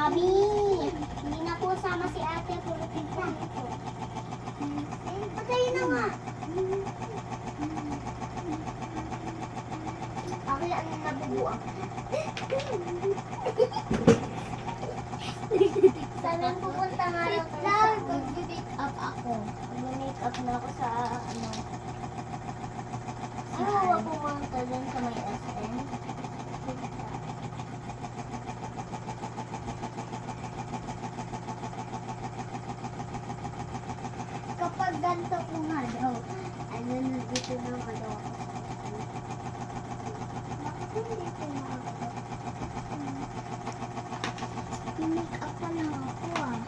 kami. Hindi na po sama si ate. Puro pizza. Patayin na nga. Ako lang ang nabubuang. Saan pupunta nga lang? Mag-make up ako. Mag-make up na ako sa ano. Ano ba pumunta dun sa may SM? Kapag ganito po nga daw, ano na dito na nga daw ako. Bakit hindi ko na ako? Make up pa na ako ah.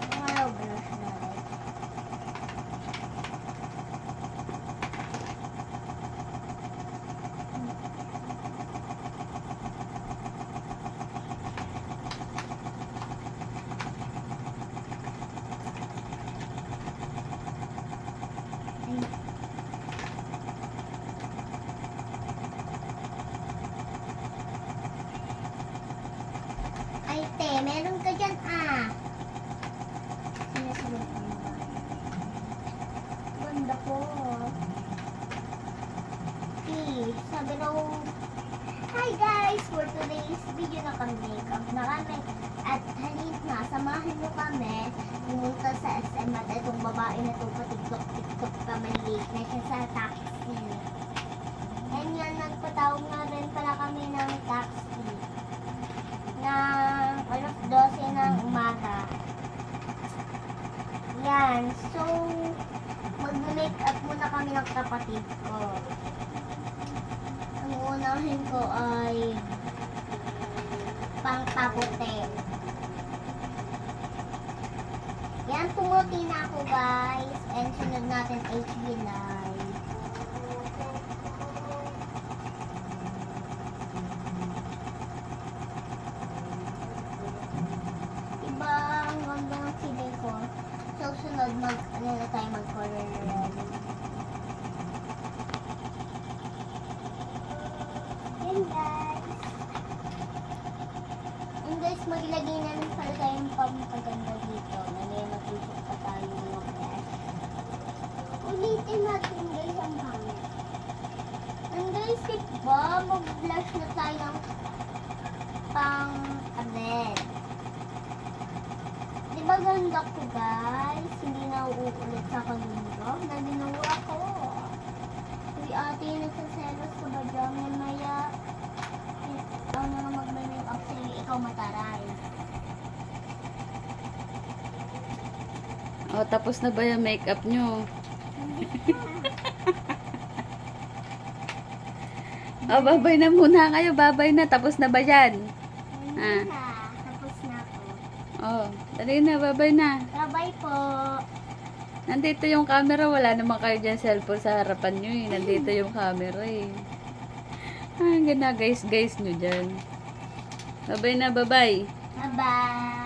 Wow, blush na rin. Ay, te, meron ka dyan, ah. Sinasabi ko na ba? Ganda po. Sabi daw, hi guys! For today's video na kami, makeup na kami. At halip na, samahan nyo kami pumunta sa SM at itong babae na ito patiktok-tiktok kami late na siya sa taxi. And yan, nagpatawag nga rin pala kami ng taxi ng 12 ng umaga. Yan. So, mag-make up muna kami ng kapatid ko. Ang unahin ko ay pangkaputi. Yan, tumuti na ako guys. And sunod natin HB Live. Ang ganda ng sili ko. So, sunod ano na tayo mag-color red. Yan guys. And guys, maglagay na rin pala tayong pampaganda dito. Nalaya mag-usok pa tayo ng flash. Ulitin natin guys ang hangin. And guys, diba, mag-blush na tayo ng pang-red. Diba ganda ko guys? Hindi na uulit sa kanino. Naginawa ko. Uy ate, nagsaselos ka ba dyan? Maya, ikaw na nga mag-make up sa'yo. Ikaw mataray. Oh, tapos na ba yung makeup nyo? Oh, babay na muna kayo. Babay na. Tapos na ba yan? Hindi na. Tapos na ako. Oh, dali na. Babay na. Bye po. Nandito yung camera. Wala naman kayo dyan cellphone sa harapan nyo eh. Nandito yung camera eh. Ah, ganda guys nyo dyan. Babay na. Babay. Bye-bye.